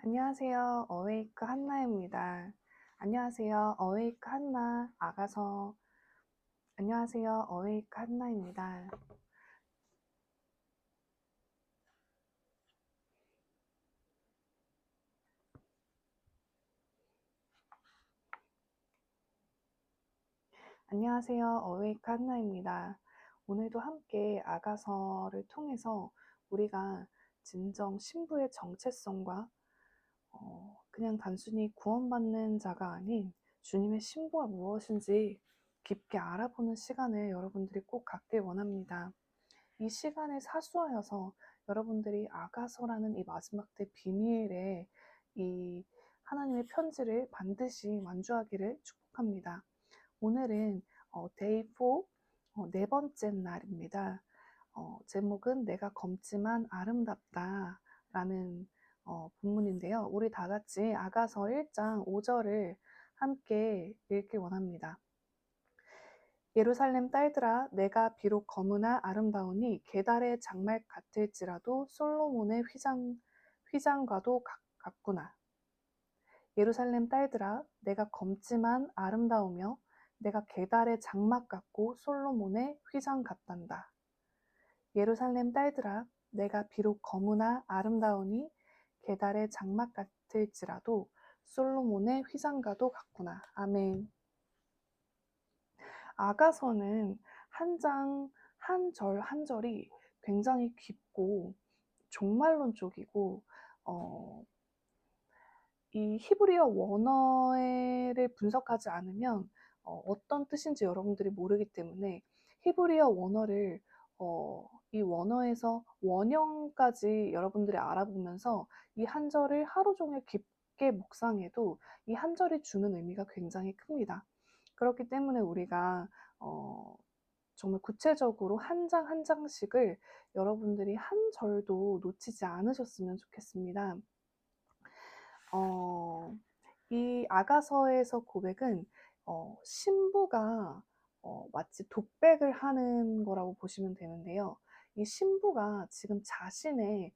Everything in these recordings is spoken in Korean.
안녕하세요. 어웨이크 한나입니다. 안녕하세요. 어웨이크 한나 아가서. 안녕하세요. 어웨이크 한나입니다. 안녕하세요. 어웨이크 한나입니다. 오늘도 함께 아가서를 통해서 우리가 진정 신부의 정체성과 그냥 단순히 구원받는 자가 아닌 주님의 신부가 무엇인지 깊게 알아보는 시간을 여러분들이 꼭 갖길 원합니다. 이 시간을 사수하여서 여러분들이 아가서라는 이 마지막 때 비밀의 이 하나님의 편지를 반드시 완주하기를 축복합니다. 오늘은 데이 4, 네 번째 날입니다. 제목은 내가 검지만 아름답다 라는 본문인데요. 우리 다 같이 아가서 1장 5절을 함께 읽길 원합니다. 예루살렘 딸들아, 내가 비록 검으나 아름다우니 게달의 장막 같을지라도 솔로몬의 휘장과도 같구나. 예루살렘 딸들아, 내가 검지만 아름다우며 내가 게달의 장막 같고 솔로몬의 휘장 같단다. 예루살렘 딸들아, 내가 비록 검으나 아름다우니 게달의 장막 같을지라도 솔로몬의 휘장과도 같구나. 아멘. 아가서는 한 장, 한 절, 한 절이 굉장히 깊고 종말론적이고 이 히브리어 원어를 분석하지 않으면 어떤 뜻인지 여러분들이 모르기 때문에 히브리어 원어를 이 원어에서 원형까지 여러분들이 알아보면서 이 한 절을 하루 종일 깊게 묵상해도 이 한 절이 주는 의미가 굉장히 큽니다. 그렇기 때문에 우리가 정말 구체적으로 한 장 한 장씩을 여러분들이 한 절도 놓치지 않으셨으면 좋겠습니다. 이 아가서에서 고백은 신부가 마치 독백을 하는 거라고 보시면 되는데요. 이 신부가 지금 자신이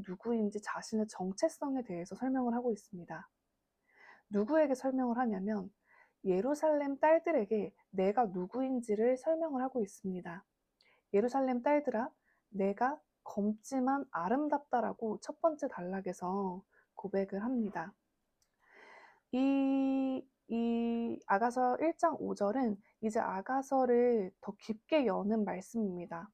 누구인지 자신의 정체성에 대해서 설명을 하고 있습니다. 누구에게 설명을 하냐면 예루살렘 딸들에게 내가 누구인지를 설명을 하고 있습니다. 예루살렘 딸들아, 내가 검지만 아름답다라고 첫 번째 단락에서 고백을 합니다. 이 아가서 1장 5절은 이제 아가서를 더 깊게 여는 말씀입니다.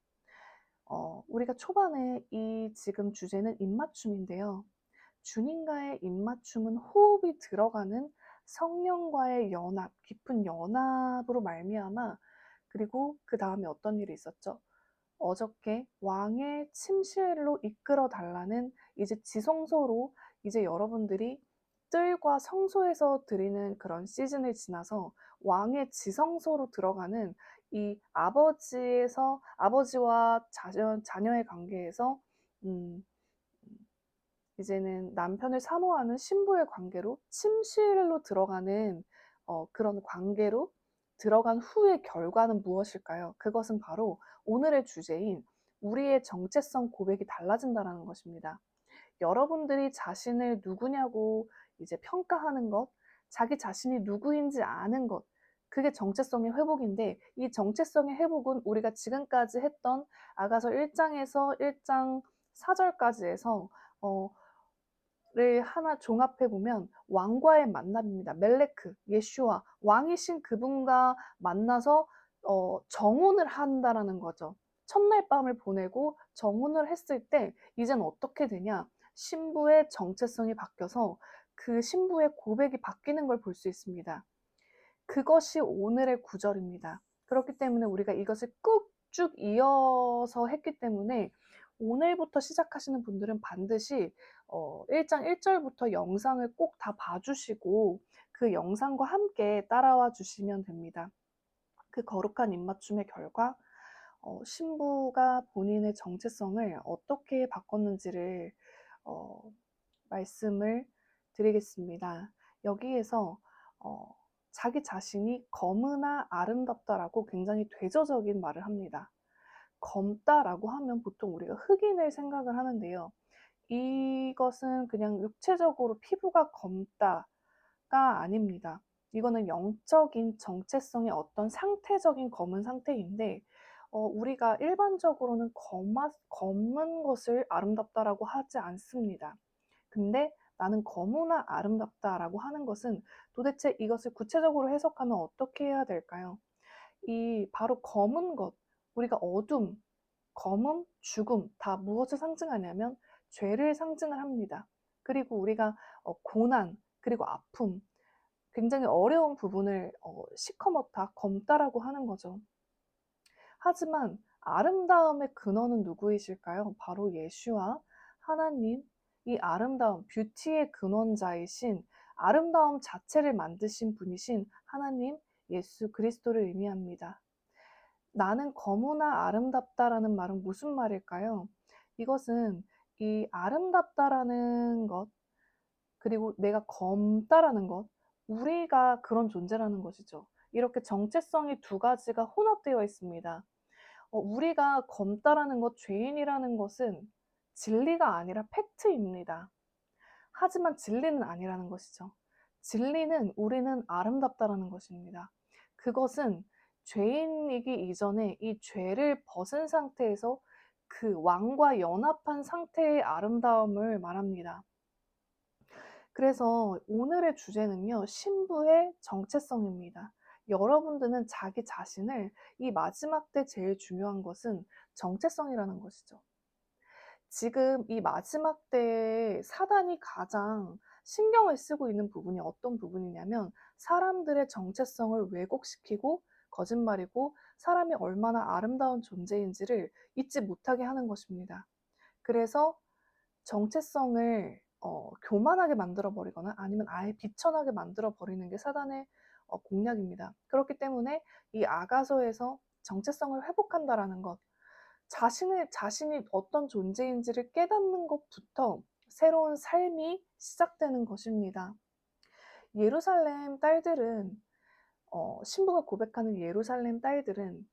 우리가 초반에 이 지금 주제는 입맞춤인데요. 주님과의 입맞춤은 호흡이 들어가는 성령과의 연합, 깊은 연합으로 말미암아 그리고 그 다음에 어떤 일이 있었죠? 어저께 왕의 침실로 이끌어 달라는 이제 지성소로 이제 여러분들이 뜰과 성소에서 드리는 그런 시즌을 지나서 왕의 지성소로 들어가는 이 아버지와 자녀의 관계에서 음, 이제는 남편을 사모하는 신부의 관계로 침실로 들어가는 그런 관계로 들어간 후의 결과는 무엇일까요? 그것은 바로 오늘의 주제인 우리의 정체성 고백이 달라진다는 것입니다. 여러분들이 자신을 누구냐고 이제 평가하는 것, 자기 자신이 누구인지 아는 것, 그게 정체성의 회복인데 이 정체성의 회복은 우리가 지금까지 했던 아가서 1장에서 1장 4절까지 해서 를 하나 종합해 보면 왕과의 만남입니다. 멜레크, 예슈아, 왕이신 그분과 만나서 정혼을 한다라는 거죠. 첫날 밤을 보내고 정혼을 했을 때 이젠 어떻게 되냐? 신부의 정체성이 바뀌어서 그 신부의 고백이 바뀌는 걸 볼 수 있습니다. 그것이 오늘의 구절입니다. 그렇기 때문에 우리가 이것을 꾹 쭉 이어서 했기 때문에 오늘부터 시작하시는 분들은 반드시 1장 1절부터 영상을 꼭 다 봐주시고 그 영상과 함께 따라와 주시면 됩니다. 그 거룩한 입맞춤의 결과 신부가 본인의 정체성을 어떻게 바꿨는지를 말씀을 드리겠습니다. 여기에서 자기 자신이 검으나 아름답다라고 굉장히 대조적인 말을 합니다. 검다라고 하면 보통 우리가 흑인을 생각을 하는데요. 이것은 그냥 육체적으로 피부가 검다가 아닙니다. 이거는 영적인 정체성의 어떤 상태적인 검은 상태인데, 우리가 일반적으로는 검은 것을 아름답다라고 하지 않습니다. 근데 나는 검으나 아름답다라고 하는 것은 도대체 이것을 구체적으로 해석하면 어떻게 해야 될까요? 이 바로 검은 것, 우리가 어둠, 검음, 죽음 다 무엇을 상징하냐면 죄를 상징을 합니다. 그리고 우리가 고난, 그리고 아픔, 굉장히 어려운 부분을 시커멓다, 검다라고 하는 거죠. 하지만 아름다움의 근원은 누구이실까요? 바로 예수와 하나님, 이 아름다움, 뷰티의 근원자이신 아름다움 자체를 만드신 분이신 하나님, 예수 그리스도를 의미합니다. 나는 검으나 아름답다라는 말은 무슨 말일까요? 이것은 이 아름답다라는 것, 그리고 내가 검다라는 것, 우리가 그런 존재라는 것이죠. 이렇게 정체성이 두 가지가 혼합되어 있습니다. 우리가 검다라는 것, 죄인이라는 것은 진리가 아니라 팩트입니다. 하지만 진리는 아니라는 것이죠. 진리는 우리는 아름답다라는 것입니다. 그것은 죄인이기 이전에 이 죄를 벗은 상태에서 그 왕과 연합한 상태의 아름다움을 말합니다. 그래서 오늘의 주제는요, 신부의 정체성입니다. 여러분들은 자기 자신을 이 마지막 때 제일 중요한 것은 정체성이라는 것이죠. 지금 이 마지막 때에 사단이 가장 신경을 쓰고 있는 부분이 어떤 부분이냐면 사람들의 정체성을 왜곡시키고 거짓말이고 사람이 얼마나 아름다운 존재인지를 잊지 못하게 하는 것입니다. 그래서 정체성을 교만하게 만들어 버리거나 아니면 아예 비천하게 만들어 버리는 게 사단의 공략입니다. 그렇기 때문에 이 아가서에서 정체성을 회복한다라는 것, 자신이 어떤 존재인지를 깨닫는 것부터 새로운 삶이 시작되는 것입니다. 예루살렘 딸들은 신부가 고백하는 예루살렘 딸들은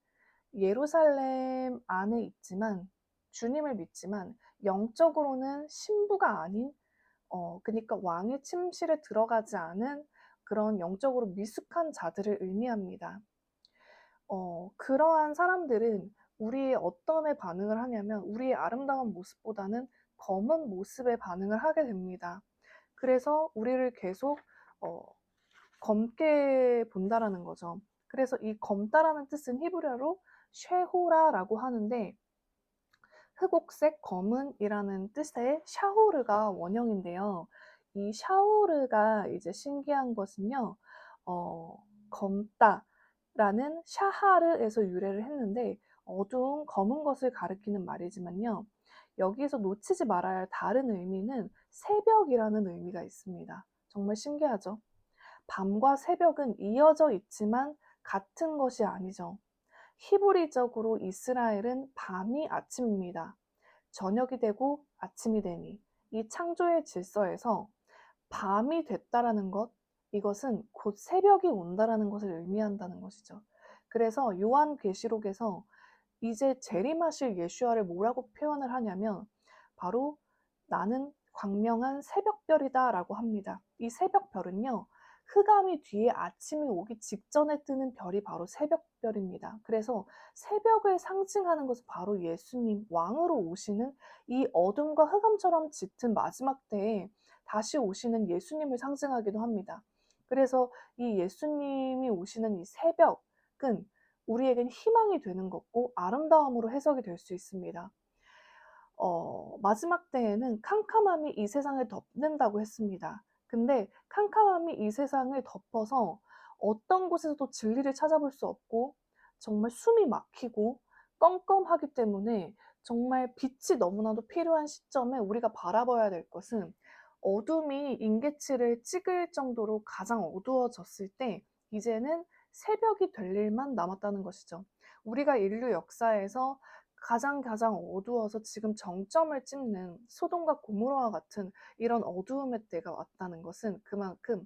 예루살렘 안에 있지만 주님을 믿지만 영적으로는 신부가 아닌 그러니까 왕의 침실에 들어가지 않은 그런 영적으로 미숙한 자들을 의미합니다. 그러한 사람들은 우리의 어떤에 반응을 하냐면 우리의 아름다운 모습보다는 검은 모습에 반응을 하게 됩니다. 그래서 우리를 계속 어, 검게 본다라는 거죠. 그래서 이 검다라는 뜻은 히브리어로 쉐호라라고 하는데 흑옥색 검은이라는 뜻의 샤호르가 원형인데요. 이 샤호르가 이제 신기한 것은요, 검다라는 샤하르에서 유래를 했는데 어두운 검은 것을 가리키는 말이지만요. 여기에서 놓치지 말아야 할 다른 의미는 새벽이라는 의미가 있습니다. 정말 신기하죠? 밤과 새벽은 이어져 있지만 같은 것이 아니죠. 히브리적으로 이스라엘은 밤이 아침입니다. 저녁이 되고 아침이 되니 이 창조의 질서에서 밤이 됐다라는 것, 이것은 곧 새벽이 온다라는 것을 의미한다는 것이죠. 그래서 요한계시록에서 이제 재림하실 예수와를 뭐라고 표현을 하냐면 바로 나는 광명한 새벽별이다라고 합니다. 이 새벽별은요, 흑암이 뒤에 아침이 오기 직전에 뜨는 별이 바로 새벽별입니다. 그래서 새벽을 상징하는 것은 바로 예수님 왕으로 오시는 이 어둠과 흑암처럼 짙은 마지막 때에 다시 오시는 예수님을 상징하기도 합니다. 그래서 이 예수님이 오시는 이 새벽은 우리에겐 희망이 되는 것고 아름다움으로 해석이 될 수 있습니다. 마지막 때에는 캄캄함이 이 세상을 덮는다고 했습니다. 근데 캄캄함이 이 세상을 덮어서 어떤 곳에서도 진리를 찾아볼 수 없고 정말 숨이 막히고 껌껌하기 때문에 정말 빛이 너무나도 필요한 시점에 우리가 바라봐야 될 것은 어둠이 임계치를 찍을 정도로 가장 어두워졌을 때 이제는 새벽이 될 일만 남았다는 것이죠. 우리가 인류 역사에서 가장 어두워서 지금 정점을 찍는 소돔과 고모라와 같은 이런 어두움의 때가 왔다는 것은 그만큼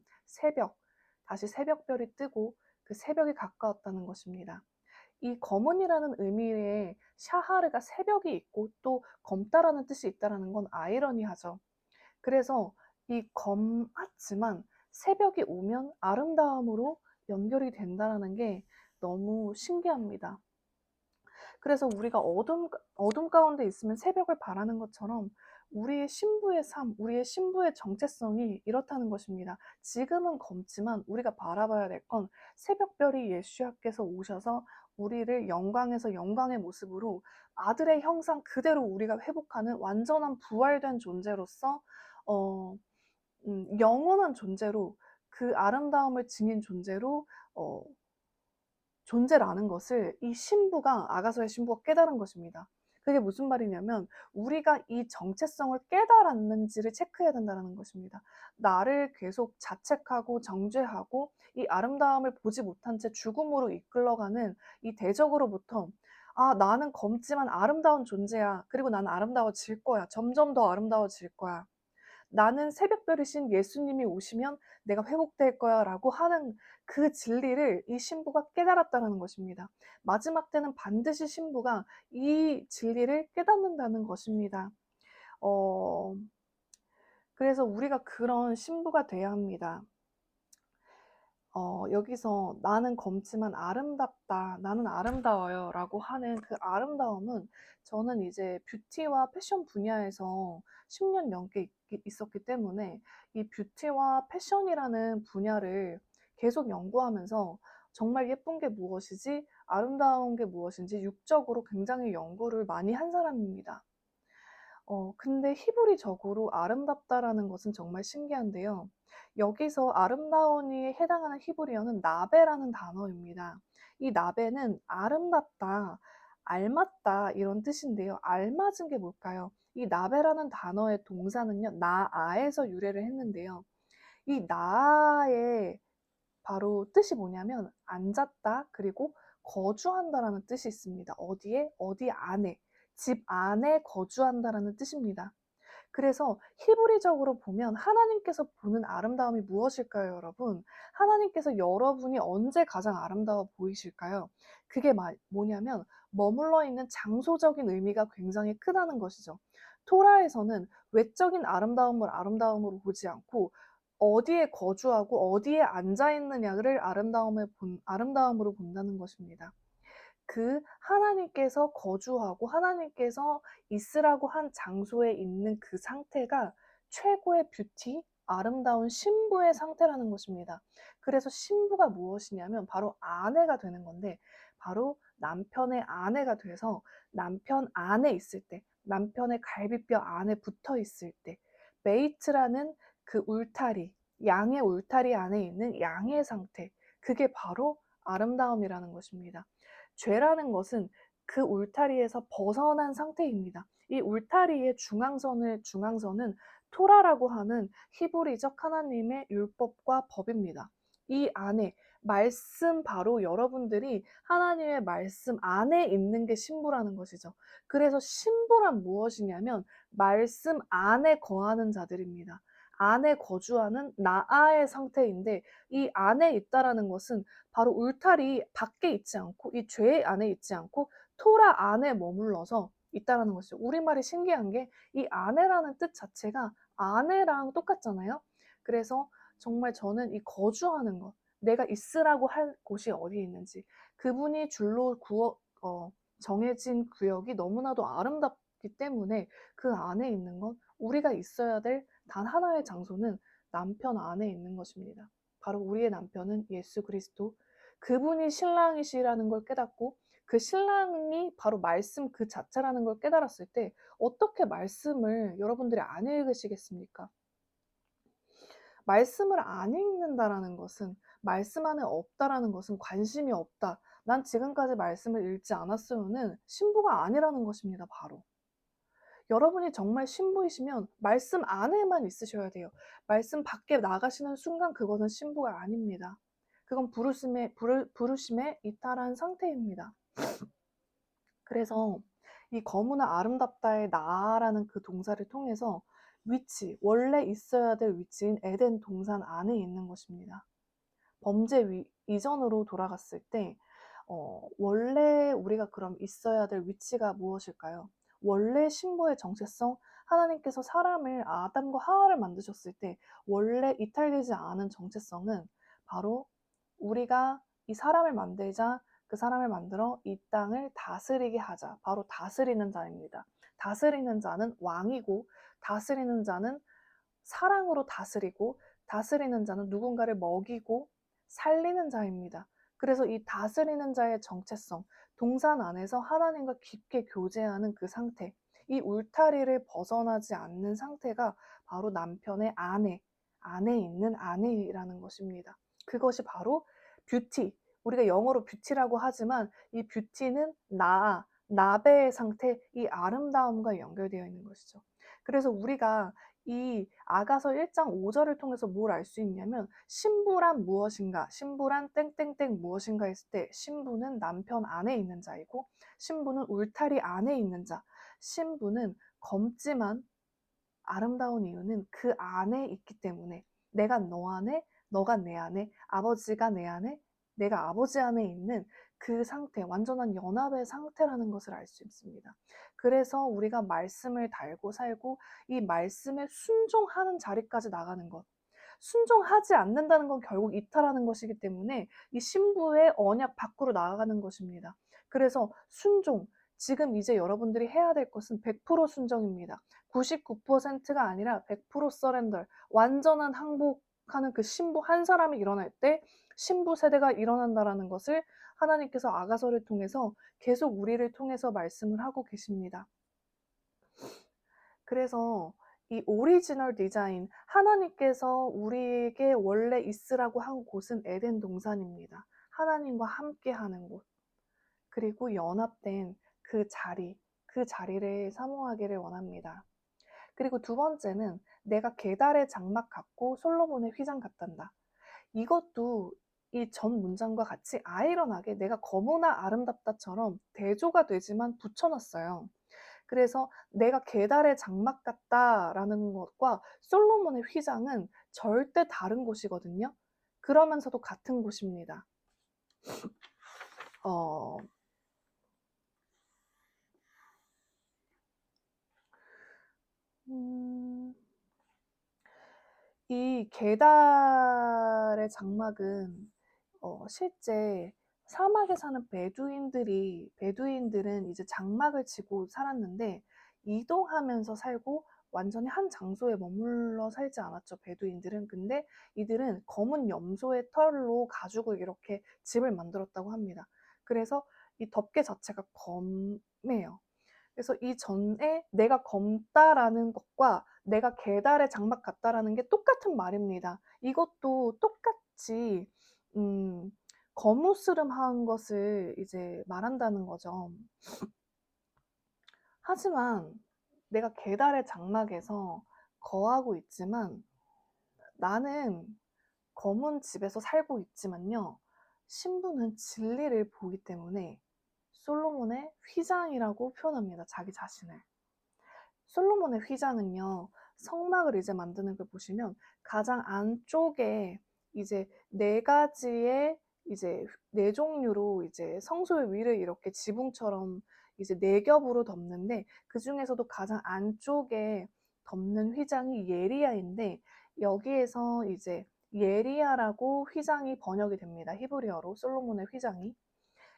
다시 새벽별이 뜨고 그 새벽이 가까웠다는 것입니다. 이 검은이라는 의미의 샤하르가 새벽이 있고 또 검다라는 뜻이 있다라는 건 아이러니하죠. 그래서 이 검하지만 새벽이 오면 아름다움으로 연결이 된다라는 게 너무 신기합니다. 그래서 우리가 어둠 가운데 있으면 새벽을 바라는 것처럼 우리의 신부의 삶, 우리의 신부의 정체성이 이렇다는 것입니다. 지금은 검지만 우리가 바라봐야 될 건 새벽별이 예수야께서 오셔서 우리를 영광에서 영광의 모습으로 아들의 형상 그대로 우리가 회복하는 완전한 부활된 존재로서 어, 영원한 존재로 그 아름다움을 지닌 존재로 어, 존재라는 것을 이 신부가 아가서의 신부가 깨달은 것입니다. 그게 무슨 말이냐면 우리가 이 정체성을 깨달았는지를 체크해야 된다는 것입니다. 나를 계속 자책하고 정죄하고 이 아름다움을 보지 못한 채 죽음으로 이끌러가는 이 대적으로부터 아, 나는 검지만 아름다운 존재야. 그리고 나는 아름다워질 거야. 점점 더 아름다워질 거야. 나는 새벽별이신 예수님이 오시면 내가 회복될 거야 라고 하는 그 진리를 이 신부가 깨달았다는 것입니다. 마지막 때는 반드시 신부가 이 진리를 깨닫는다는 것입니다. 어, 그래서 우리가 그런 신부가 돼야 합니다. 여기서 나는 검지만 아름답다, 나는 아름다워요 라고 하는 그 아름다움은 저는 이제 뷰티와 패션 분야에서 10년 넘게 있었기 때문에 이 뷰티와 패션이라는 분야를 계속 연구하면서 정말 예쁜 게 무엇이지, 아름다운 게 무엇인지 육적으로 굉장히 연구를 많이 한 사람입니다. 근데 히브리적으로 아름답다라는 것은 정말 신기한데요. 여기서 아름다운이에 해당하는 히브리어는 나베라는 단어입니다. 이 나베는 아름답다, 알맞다 이런 뜻인데요. 알맞은 게 뭘까요? 이 나베라는 단어의 동사는요, 나아에서 유래를 했는데요. 이 나아의 바로 뜻이 뭐냐면 앉았다 그리고 거주한다라는 뜻이 있습니다. 어디에? 어디 안에. 집 안에 거주한다라는 뜻입니다. 그래서 히브리적으로 보면 하나님께서 보는 아름다움이 무엇일까요, 여러분? 하나님께서 여러분이 언제 가장 아름다워 보이실까요? 그게 뭐냐면 머물러 있는 장소적인 의미가 굉장히 크다는 것이죠. 토라에서는 외적인 아름다움을 아름다움으로 보지 않고 어디에 거주하고 어디에 앉아 있느냐를 아름다움으로 본다는 것입니다. 그 하나님께서 거주하고 하나님께서 있으라고 한 장소에 있는 그 상태가 최고의 뷰티, 아름다운 신부의 상태라는 것입니다. 그래서 신부가 무엇이냐면 바로 아내가 되는 건데 바로 남편의 아내가 돼서 남편 안에 있을 때, 남편의 갈비뼈 안에 붙어 있을 때, 메이트라는 그 울타리, 양의 울타리 안에 있는 양의 상태, 그게 바로 아름다움이라는 것입니다. 죄라는 것은 그 울타리에서 벗어난 상태입니다. 이 울타리의 중앙선은 토라라고 하는 히브리적 하나님의 율법과 법입니다. 이 안에 말씀 바로 여러분들이 하나님의 말씀 안에 있는 게 신부라는 것이죠. 그래서 신부란 무엇이냐면 말씀 안에 거하는 자들입니다. 안에 거주하는 나아의 상태인데 이 안에 있다라는 것은 바로 울타리 밖에 있지 않고 이 죄 안에 있지 않고 토라 안에 머물러서 있다라는 것이죠. 우리말이 신기한 게 이 아내라는 뜻 자체가 아내랑 똑같잖아요. 그래서 정말 저는 이 거주하는 것, 내가 있으라고 할 곳이 어디에 있는지, 그분이 줄로 정해진 구역이 너무나도 아름답기 때문에 그 안에 있는 것, 우리가 있어야 될 단 하나의 장소는 남편 안에 있는 것입니다. 바로 우리의 남편은 예수 그리스도, 그분이 신랑이시라는 걸 깨닫고 그 신랑이 바로 말씀 그 자체라는 걸 깨달았을 때 어떻게 말씀을 여러분들이 안 읽으시겠습니까? 말씀을 안 읽는다라는 것은 말씀 안에 없다라는 것은 관심이 없다. 난 지금까지 말씀을 읽지 않았으면은 신부가 아니라는 것입니다, 바로. 여러분이 정말 신부이시면 말씀 안에만 있으셔야 돼요. 말씀 밖에 나가시는 순간 그것은 신부가 아닙니다. 그건 부르심에 이탈한 상태입니다. 그래서 이 거무나 아름답다의 나라는 그 동사를 통해서 위치, 원래 있어야 될 위치인 에덴 동산 안에 있는 것입니다. 범죄 이전으로 돌아갔을 때 원래 우리가 그럼 있어야 될 위치가 무엇일까요? 원래 신부의 정체성, 하나님께서 사람을 아담과 하와를 만드셨을 때 원래 이탈되지 않은 정체성은 바로 우리가 이 사람을 만들자, 그 사람을 만들어 이 땅을 다스리게 하자. 바로 다스리는 자입니다. 다스리는 자는 왕이고, 다스리는 자는 사랑으로 다스리고, 다스리는 자는 누군가를 먹이고 살리는 자입니다. 그래서 이 다스리는 자의 정체성, 동산 안에서 하나님과 깊게 교제하는 그 상태, 이 울타리를 벗어나지 않는 상태가 바로 남편의 안에 있는 아내라는 것입니다. 그것이 바로 뷰티, 우리가 영어로 뷰티라고 하지만 이 뷰티는 나베의 상태, 이 아름다움과 연결되어 있는 것이죠. 그래서 우리가 이 아가서 1장 5절을 통해서 뭘 알 수 있냐면 신부란 무엇인가, 신부란 땡땡땡 무엇인가 했을 때 신부는 남편 안에 있는 자이고 신부는 울타리 안에 있는 자, 신부는 검지만 아름다운 이유는 그 안에 있기 때문에 내가 너 안에, 너가 내 안에, 아버지가 내 안에, 내가 아버지 안에 있는 그 상태, 완전한 연합의 상태라는 것을 알 수 있습니다. 그래서 우리가 말씀을 달고 살고 이 말씀에 순종하는 자리까지 나가는 것. 순종하지 않는다는 건 결국 이탈하는 것이기 때문에 이 신부의 언약 밖으로 나아가는 것입니다. 그래서 순종, 지금 이제 여러분들이 해야 될 것은 100% 순종입니다. 99%가 아니라 100% 서렌더, 완전한 항복하는 그 신부 한 사람이 일어날 때 신부 세대가 일어난다라는 것을 하나님께서 아가서를 통해서 계속 우리를 통해서 말씀을 하고 계십니다. 그래서 이 오리지널 디자인, 하나님께서 우리에게 원래 있으라고 한 곳은 에덴 동산입니다. 하나님과 함께 하는 곳, 그리고 연합된 그 자리를 사모하기를 원합니다. 그리고 두 번째는 내가 계달의 장막 같고 솔로몬의 휘장 같단다. 이것도 이 전 문장과 같이 아이러하게 내가 거무나 아름답다처럼 대조가 되지만 붙여놨어요. 그래서 내가 계달의 장막 같다라는 것과 솔로몬의 휘장은 절대 다른 곳이거든요. 그러면서도 같은 곳입니다. 어, 이 계달의 장막은 실제 사막에 사는 베두인들은 이제 장막을 치고 살았는데 이동하면서 살고 완전히 한 장소에 머물러 살지 않았죠, 베두인들은. 근데 이들은 검은 염소의 털로 가죽을 이렇게 집을 만들었다고 합니다. 그래서 이 덮개 자체가 검해요. 그래서 이전에 내가 검다라는 것과 내가 계달의 장막 같다라는 게 똑같은 말입니다. 이것도 똑같이 거무스름한 것을 이제 말한다는 거죠. 하지만 내가 계달의 장막에서 거하고 있지만 나는 검은 집에서 살고 있지만요. 신부는 진리를 보기 때문에 솔로몬의 휘장이라고 표현합니다. 자기 자신을. 솔로몬의 휘장은요, 성막을 이제 만드는 걸 보시면 가장 안쪽에 이제 네 가지의 이제 네 종류로 이제 성소의 위를 이렇게 지붕처럼 이제 네 겹으로 덮는데 그 중에서도 가장 안쪽에 덮는 휘장이 예리야인데 여기에서 이제 예리야라고 휘장이 번역이 됩니다. 히브리어로 솔로몬의 휘장이.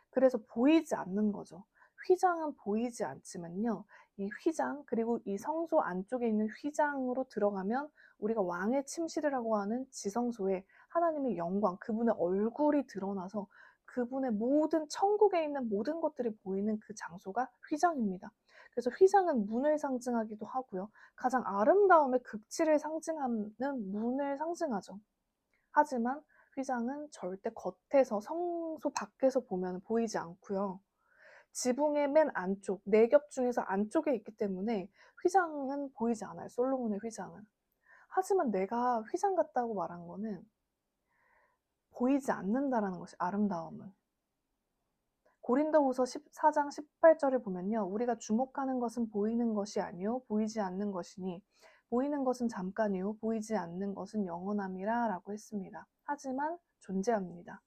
그래서 보이지 않는 거죠. 휘장은 보이지 않지만요. 이 휘장 그리고 이 성소 안쪽에 있는 휘장으로 들어가면 우리가 왕의 침실이라고 하는 지성소에 하나님의 영광, 그분의 얼굴이 드러나서 그분의 모든 천국에 있는 모든 것들이 보이는 그 장소가 휘장입니다. 그래서 휘장은 문을 상징하기도 하고요. 가장 아름다움의 극치를 상징하는 문을 상징하죠. 하지만 휘장은 절대 겉에서 성소 밖에서 보면 보이지 않고요. 지붕의 맨 안쪽, 네 겹 중에서 안쪽에 있기 때문에 휘장은 보이지 않아요. 솔로몬의 휘장은. 하지만 내가 휘장 같다고 말한 거는 보이지 않는다라는 것이 아름다움은. 고린도후서 14장 18절을 보면요. 우리가 주목하는 것은 보이는 것이 아니요 보이지 않는 것이니 보이는 것은 잠깐이요 보이지 않는 것은 영원함이라 라고 했습니다. 하지만 존재합니다.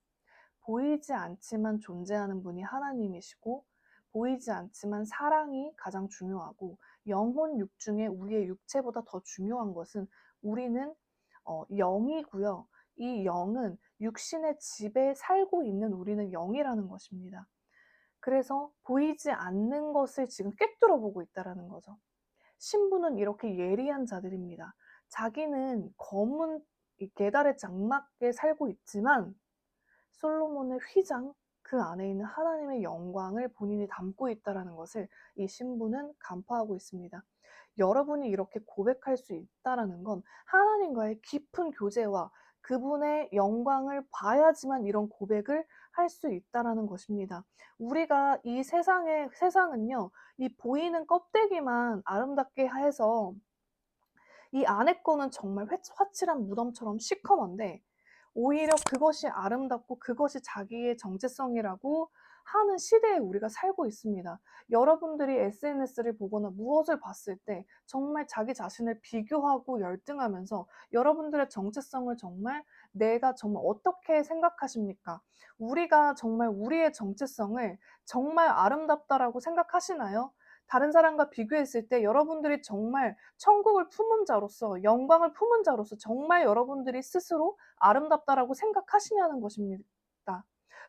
보이지 않지만 존재하는 분이 하나님이시고, 보이지 않지만 사랑이 가장 중요하고, 영혼 육 중에 우리의 육체보다 더 중요한 것은 우리는 영이고요. 이 영은 육신의 집에 살고 있는 우리는 영이라는 것입니다. 그래서 보이지 않는 것을 지금 꿰뚫어 보고 있다라는 거죠. 신부는 이렇게 예리한 자들입니다. 자기는 검은 이 계달의 장막에 살고 있지만 솔로몬의 휘장 그 안에 있는 하나님의 영광을 본인이 담고 있다라는 것을 이 신부는 간파하고 있습니다. 여러분이 이렇게 고백할 수 있다라는 건 하나님과의 깊은 교제와 그분의 영광을 봐야지만 이런 고백을 할 수 있다라는 것입니다. 우리가 이 세상은요, 이 보이는 껍데기만 아름답게 해서 이 안에 거는 정말 화칠한 무덤처럼 시커먼데, 오히려 그것이 아름답고 그것이 자기의 정체성이라고 하는 시대에 우리가 살고 있습니다. 여러분들이 SNS를 보거나 무엇을 봤을 때 정말 자기 자신을 비교하고 열등하면서 여러분들의 정체성을 정말 내가 정말 어떻게 생각하십니까? 우리가 정말 우리의 정체성을 정말 아름답다라고 생각하시나요? 다른 사람과 비교했을 때 여러분들이 정말 천국을 품은 자로서, 영광을 품은 자로서 정말 여러분들이 스스로 아름답다라고 생각하시냐는 것입니다.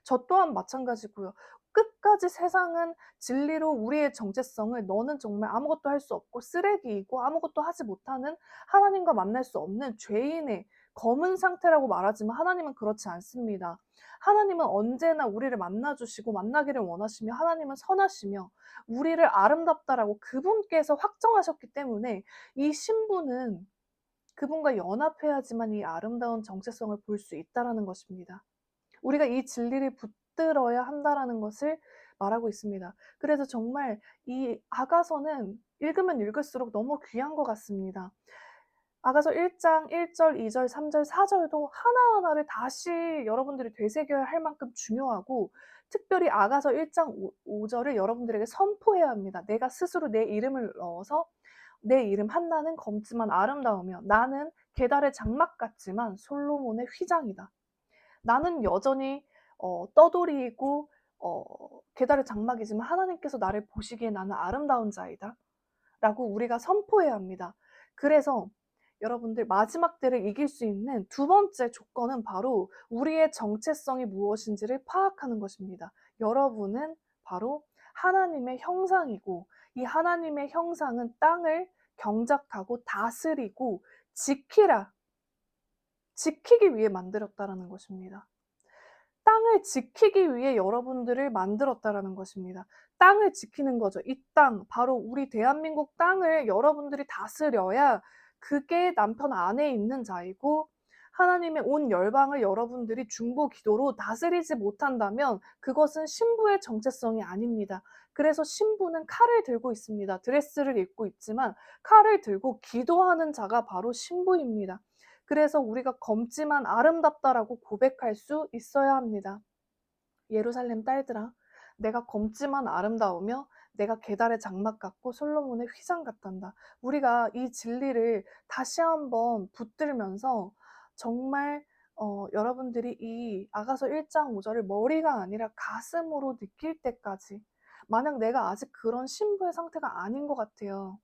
저 또한 마찬가지고요. 끝까지 세상은 진리로 우리의 정체성을 너는 정말 아무것도 할 수 없고 쓰레기이고 아무것도 하지 못하는, 하나님과 만날 수 없는 죄인의 검은 상태라고 말하지만 하나님은 그렇지 않습니다. 하나님은 언제나 우리를 만나주시고 만나기를 원하시며, 하나님은 선하시며 우리를 아름답다라고 그분께서 확정하셨기 때문에 이 신부는 그분과 연합해야지만 이 아름다운 정체성을 볼 수 있다라는 것입니다. 우리가 이 진리를 붙들어야 한다라는 것을 말하고 있습니다. 그래서 정말 이 아가서는 읽으면 읽을수록 너무 귀한 것 같습니다. 아가서 1장 1절, 2절, 3절, 4절도 하나하나를 다시 여러분들이 되새겨야 할 만큼 중요하고, 특별히 아가서 1장 5절을 여러분들에게 선포해야 합니다. 내가 스스로 내 이름을 넣어서 내 이름 한나는 검지만 아름다우며 나는 계달의 장막 같지만 솔로몬의 휘장이다. 나는 여전히 떠돌이이고 계달의 장막이지만 하나님께서 나를 보시기에 나는 아름다운 자이다 라고 우리가 선포해야 합니다. 그래서 여러분들, 마지막 때를 이길 수 있는 두 번째 조건은 바로 우리의 정체성이 무엇인지를 파악하는 것입니다. 여러분은 바로 하나님의 형상이고, 이 하나님의 형상은 땅을 경작하고 다스리고 지키기 위해 만들었다라는 것입니다. 땅을 지키기 위해 여러분들을 만들었다라는 것입니다. 땅을 지키는 거죠. 이 땅, 바로 우리 대한민국 땅을 여러분들이 다스려야 그게 남편 안에 있는 자이고, 하나님의 온 열방을 여러분들이 중보 기도로 다스리지 못한다면 그것은 신부의 정체성이 아닙니다. 그래서 신부는 칼을 들고 있습니다. 드레스를 입고 있지만 칼을 들고 기도하는 자가 바로 신부입니다. 그래서 우리가 검지만 아름답다라고 고백할 수 있어야 합니다. 예루살렘 딸들아, 내가 검지만 아름다우며 내가 계달의 장막 같고 솔로몬의 휘장 같단다. 우리가 이 진리를 다시 한번 붙들면서 정말 여러분들이 이 아가서 1장 5절을 머리가 아니라 가슴으로 느낄 때까지, 만약 내가 아직 그런 신부의 상태가 아닌 것 같아요.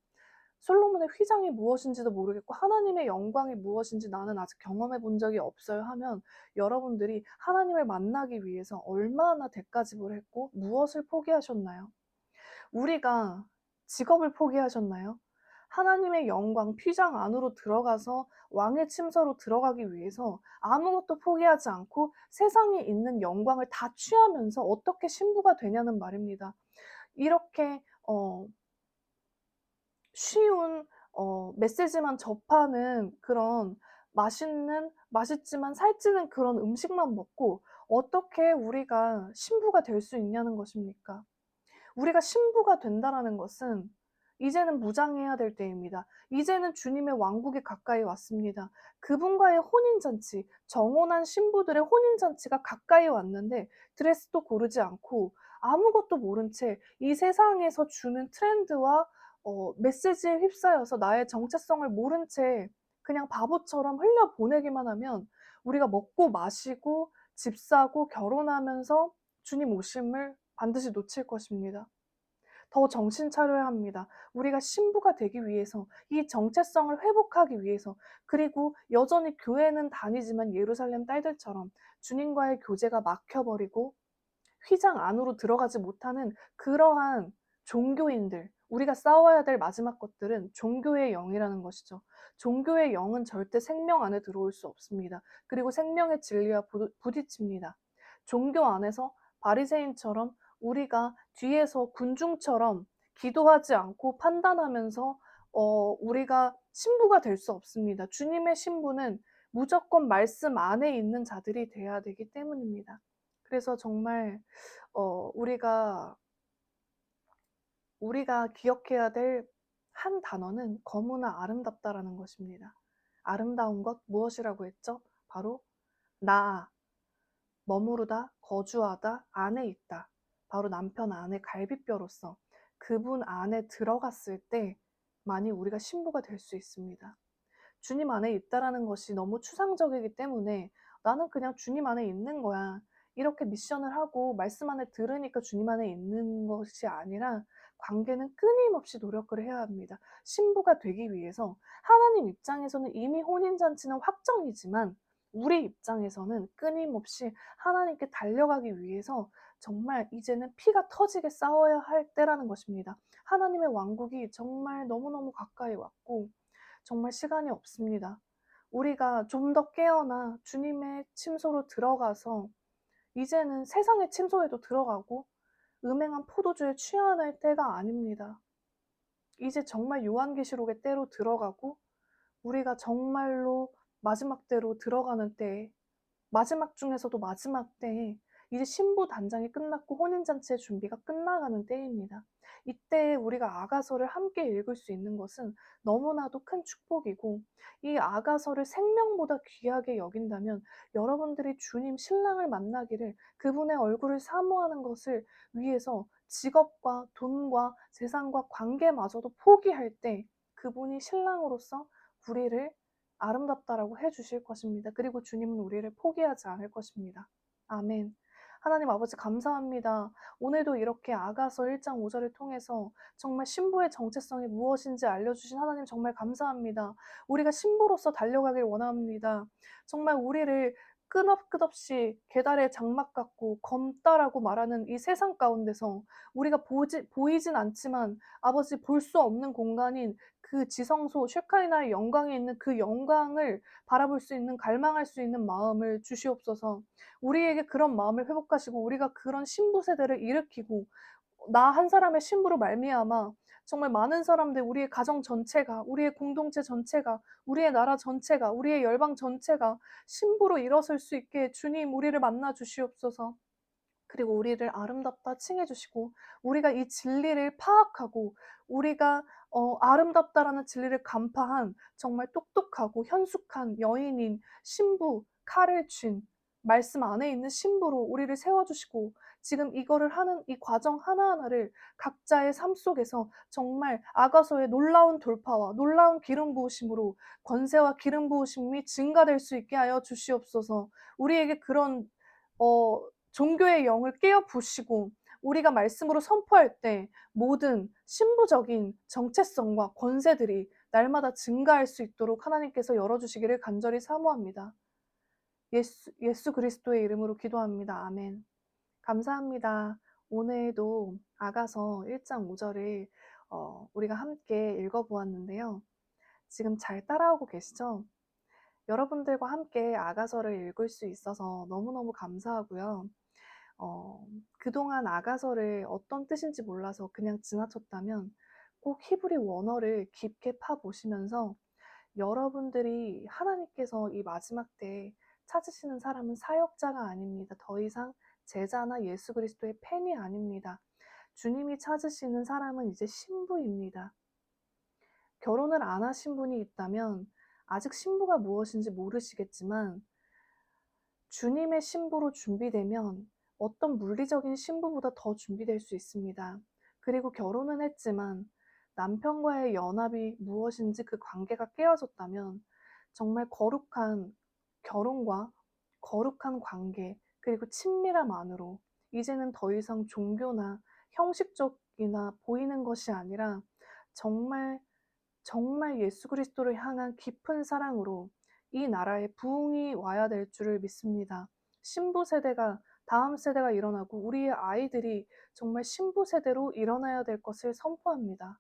솔로몬의 휘장이 무엇인지도 모르겠고 하나님의 영광이 무엇인지 나는 아직 경험해 본 적이 없어요 하면, 여러분들이 하나님을 만나기 위해서 얼마나 대가집을 했고 무엇을 포기하셨나요? 우리가 직업을 포기하셨나요? 하나님의 영광 휘장 안으로 들어가서 왕의 침서로 들어가기 위해서 아무것도 포기하지 않고 세상에 있는 영광을 다 취하면서 어떻게 신부가 되냐는 말입니다. 이렇게 쉬운 메시지만 접하는 그런 맛있지만 살찌는 그런 음식만 먹고 어떻게 우리가 신부가 될 수 있냐는 것입니까? 우리가 신부가 된다라는 것은 이제는 무장해야 될 때입니다. 이제는 주님의 왕국이 가까이 왔습니다. 그분과의 혼인잔치, 정혼한 신부들의 혼인잔치가 가까이 왔는데 드레스도 고르지 않고 아무것도 모른 채 이 세상에서 주는 트렌드와 메시지에 휩싸여서 나의 정체성을 모른 채 그냥 바보처럼 흘려보내기만 하면 우리가 먹고 마시고 집 사고 결혼하면서 주님 오심을 반드시 놓칠 것입니다. 더 정신 차려야 합니다. 우리가 신부가 되기 위해서, 이 정체성을 회복하기 위해서, 그리고 여전히 교회는 다니지만 예루살렘 딸들처럼 주님과의 교제가 막혀버리고 휘장 안으로 들어가지 못하는 그러한 종교인들, 우리가 싸워야 될 마지막 것들은 종교의 영이라는 것이죠. 종교의 영은 절대 생명 안에 들어올 수 없습니다. 그리고 생명의 진리와 부딪힙니다. 종교 안에서 바리새인처럼 우리가 뒤에서 군중처럼 기도하지 않고 판단하면서 우리가 신부가 될 수 없습니다. 주님의 신부는 무조건 말씀 안에 있는 자들이 돼야 되기 때문입니다. 그래서 정말 우리가 기억해야 될 한 단어는 거무나 아름답다라는 것입니다. 아름다운 것 무엇이라고 했죠? 바로 나, 머무르다, 거주하다, 안에 있다. 바로 남편 안에 갈빗뼈로서 그분 안에 들어갔을 때만이 우리가 신부가 될 수 있습니다. 주님 안에 있다라는 것이 너무 추상적이기 때문에 나는 그냥 주님 안에 있는 거야. 이렇게 미션을 하고 말씀 안에 들으니까 주님 안에 있는 것이 아니라 관계는 끊임없이 노력을 해야 합니다. 신부가 되기 위해서 하나님 입장에서는 이미 혼인잔치는 확정이지만 우리 입장에서는 끊임없이 하나님께 달려가기 위해서 정말 이제는 피가 터지게 싸워야 할 때라는 것입니다. 하나님의 왕국이 정말 너무너무 가까이 왔고 정말 시간이 없습니다. 우리가 좀 더 깨어나 주님의 침소로 들어가서 이제는 세상의 침소에도 들어가고 음행한 포도주에 취할 때가 아닙니다. 이제 정말 요한계시록의 때로 들어가고 우리가 정말로 마지막 때로 들어가는 때에 마지막 중에서도 마지막 때에 이제 신부 단장이 끝났고 혼인잔치의 준비가 끝나가는 때입니다. 이때 우리가 아가서를 함께 읽을 수 있는 것은 너무나도 큰 축복이고 이 아가서를 생명보다 귀하게 여긴다면 여러분들이 주님 신랑을 만나기를 그분의 얼굴을 사모하는 것을 위해서 직업과 돈과 재산과 관계마저도 포기할 때 그분이 신랑으로서 우리를 아름답다라고 해주실 것입니다. 그리고 주님은 우리를 포기하지 않을 것입니다. 아멘. 하나님 아버지 감사합니다. 오늘도 이렇게 아가서 1장 5절을 통해서 정말 신부의 정체성이 무엇인지 알려주신 하나님 정말 감사합니다. 우리가 신부로서 달려가길 원합니다. 정말 우리를 끝없이 계달의 장막 같고 검다라고 말하는 이 세상 가운데서 우리가 보이진 않지만 아버지 볼 수 없는 공간인 그 지성소 쉐카이나의 영광에 있는 그 영광을 바라볼 수 있는 갈망할 수 있는 마음을 주시옵소서. 우리에게 그런 마음을 회복하시고 우리가 그런 신부 세대를 일으키고 나 한 사람의 신부로 말미암아 정말 많은 사람들 우리의 가정 전체가 우리의 공동체 전체가 우리의 나라 전체가 우리의 열방 전체가 신부로 일어설 수 있게 주님 우리를 만나 주시옵소서. 그리고 우리를 아름답다 칭해 주시고 우리가 이 진리를 파악하고 우리가 아름답다라는 진리를 간파한 정말 똑똑하고 현숙한 여인인 신부, 칼을 쥔 말씀 안에 있는 신부로 우리를 세워주시고 지금 이거를 하는 이 과정 하나하나를 각자의 삶 속에서 정말 아가서의 놀라운 돌파와 놀라운 기름 부으심으로 권세와 기름 부으심이 증가될 수 있게 하여 주시옵소서. 우리에게 그런 종교의 영을 깨어 부시고 우리가 말씀으로 선포할 때 모든 신부적인 정체성과 권세들이 날마다 증가할 수 있도록 하나님께서 열어주시기를 간절히 사모합니다. 예수 그리스도의 이름으로 기도합니다. 아멘. 감사합니다. 오늘도 아가서 1장 5절을 우리가 함께 읽어보았는데요. 지금 잘 따라오고 계시죠? 여러분들과 함께 아가서를 읽을 수 있어서 너무너무 감사하고요. 그동안 아가서를 어떤 뜻인지 몰라서 그냥 지나쳤다면 꼭 히브리 원어를 깊게 파보시면서 여러분들이 하나님께서 이 마지막 때에 찾으시는 사람은 사역자가 아닙니다. 더 이상 제자나 예수 그리스도의 팬이 아닙니다. 주님이 찾으시는 사람은 이제 신부입니다. 결혼을 안 하신 분이 있다면 아직 신부가 무엇인지 모르시겠지만 주님의 신부로 준비되면 어떤 물리적인 신부보다 더 준비될 수 있습니다. 그리고 결혼은 했지만 남편과의 연합이 무엇인지 그 관계가 깨어졌다면 정말 거룩한 결혼과 거룩한 관계, 그리고 친밀함 안으로 이제는 더 이상 종교나 형식적이나 보이는 것이 아니라 정말, 정말 예수 그리스도를 향한 깊은 사랑으로 이 나라에 부흥이 와야 될 줄을 믿습니다. 신부 세대가 다음 세대가 일어나고 우리의 아이들이 정말 신부 세대로 일어나야 될 것을 선포합니다.